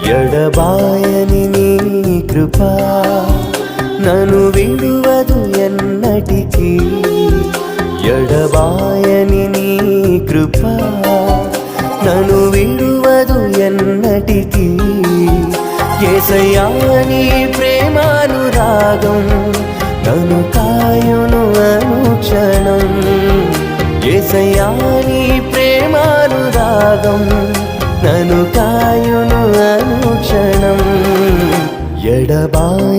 ఎడబాయని నీ కృపా నన్ను విడువదు ఎన్నటికీ. ఎడబాయని నీ కృపా నన్ను విడువదు ఎన్నటికీ. యేసయ్యా నీ ప్రేమానురాగం నన్ను కాయును అనుక్షణం. యేసయ్యా నీ ప్రేమానురాగం నన్ను కాయును అనుక్షణం. ఎడబాయ